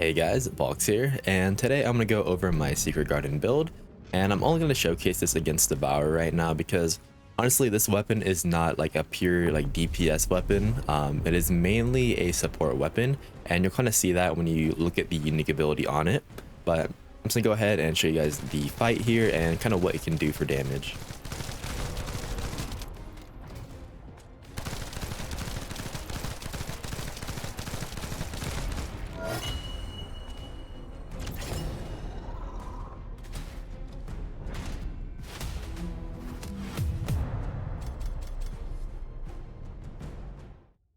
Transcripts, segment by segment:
Hey guys, Vahlkx here, and today I'm going to go over my Secret Garden build, and I'm only going to showcase this against the Devour right now because honestly this weapon is not like a pure like DPS weapon. It is mainly a support weapon, and you'll kind of see that when you look at the unique ability on it. But I'm just going to go ahead and show you guys the fight here and kind of what it can do for damage.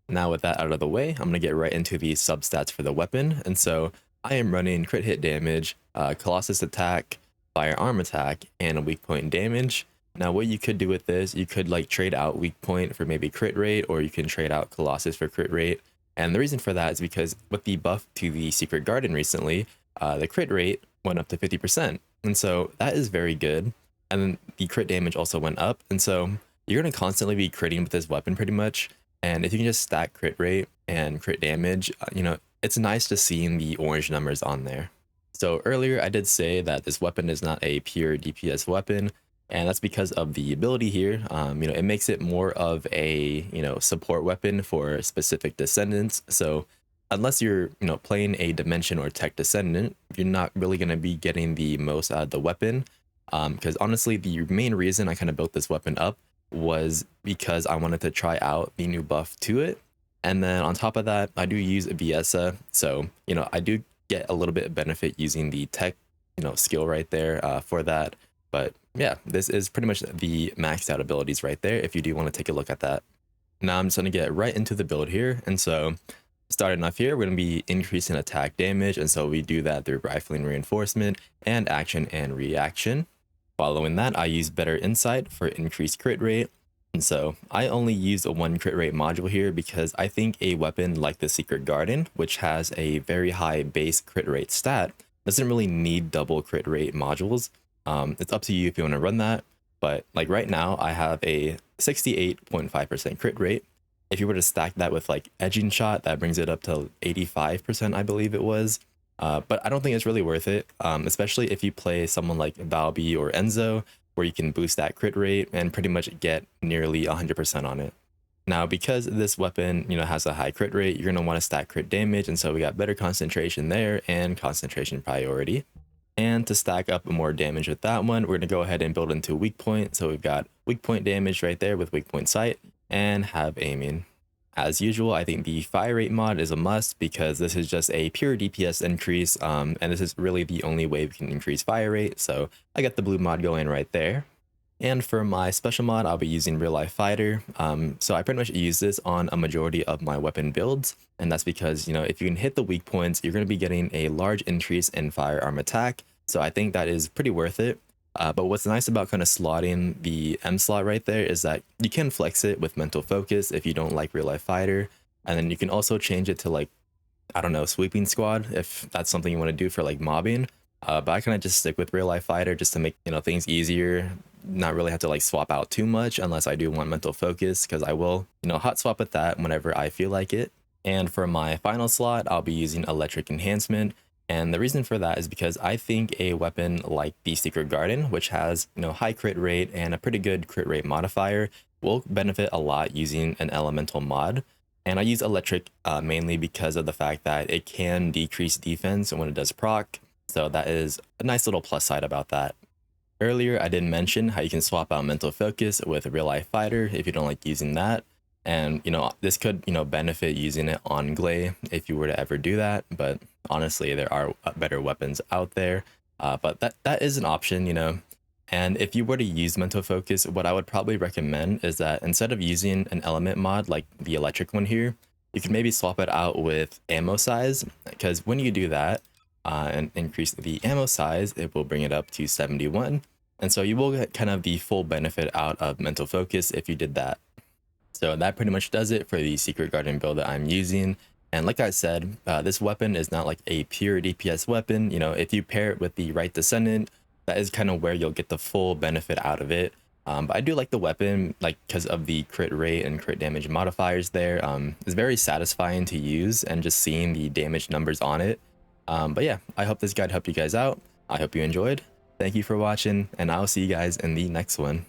Now with that out of the way, I'm going to get right into the substats for the weapon. And so I am running crit hit damage, Colossus attack, firearm attack, and a weak point damage. Now what you could do with this, you could like trade out weak point for maybe crit rate, or you can trade out Colossus for crit rate. And the reason for that is because with the buff to the Secret Garden recently, the crit rate went up to 50%. And so that is very good. And then the crit damage also went up. And so you're going to constantly be critting with this weapon pretty much. And if you can just stack crit rate and crit damage, it's nice to see the orange numbers on there. So earlier I did say that this weapon is not a pure DPS weapon, and that's because of the ability here. It makes it more of a, support weapon for specific descendants. So unless you're, playing a dimension or tech descendant, you're not really going to be getting the most out of the weapon. Because honestly, the main reason I kind of built this weapon up was because I wanted to try out the new buff to it. And then on top of that, I do use Viesa. So, I do get a little bit of benefit using the tech, skill right there for that. But yeah, this is pretty much the maxed out abilities right there if you do want to take a look at that. Now I'm just going to get right into the build here. And so starting off here, we're going to be increasing attack damage. And so we do that through rifling reinforcement and action and reaction. Following that, I use Better Insight for increased crit rate. And so I only use a 1 crit rate module here because I think a weapon like the Secret Garden, which has a very high base crit rate stat, doesn't really need double crit rate modules. It's up to you if you want to run that. But like right now, I have a 68.5% crit rate. If you were to stack that with like Edging Shot, that brings it up to 85%, I believe it was. But I don't think it's really worth it, especially if you play someone like Valby or Enzo, where you can boost that crit rate and pretty much get nearly 100% on it. Now, because this weapon, has a high crit rate, you're going to want to stack crit damage, and so we got better concentration there and concentration priority. And to stack up more damage with that one, we're going to go ahead and build into weak point. So we've got weak point damage right there with weak point sight and have aiming. As usual, I think the fire rate mod is a must because this is just a pure DPS increase, and this is really the only way we can increase fire rate, so I got the blue mod going right there. And for my special mod, I'll be using Real Life Fighter. So I pretty much use this on a majority of my weapon builds, and that's because, if you can hit the weak points, you're going to be getting a large increase in firearm attack, so I think that is pretty worth it. But what's nice about kind of slotting the M slot right there is that you can flex it with mental focus if you don't like Real Life Fighter. And then you can also change it to like, I don't know, sweeping squad if that's something you want to do for like mobbing. But I kind of just stick with Real Life Fighter just to make, things easier, not really have to like swap out too much unless I do want mental focus, because I will, hot swap with that whenever I feel like it. And for my final slot, I'll be using Electric Enhancement. And the reason for that is because I think a weapon like the Secret Garden, which has, high crit rate and a pretty good crit rate modifier, will benefit a lot using an elemental mod. And I use electric mainly because of the fact that it can decrease defense when it does proc. So that is a nice little plus side about that. Earlier, I did mention how you can swap out mental focus with a Real Life Fighter if you don't like using that. And, this could, benefit using it on Glay if you were to ever do that. But honestly, there are better weapons out there. But that is an option, And if you were to use mental focus, what I would probably recommend is that instead of using an element mod like the electric one here, you could maybe swap it out with ammo size. Because when you do that and increase the ammo size, it will bring it up to 71. And so you will get kind of the full benefit out of mental focus if you did that. So that pretty much does it for the Secret Garden build that I'm using. And like I said, this weapon is not like a pure DPS weapon. If you pair it with the right Descendant, that is kind of where you'll get the full benefit out of it. But I do like the weapon, like because of the crit rate and crit damage modifiers there. It's very satisfying to use, and just seeing the damage numbers on it But yeah, I hope this guide helped you guys out. I hope you enjoyed. Thank you for watching, and I'll see you guys in the next one.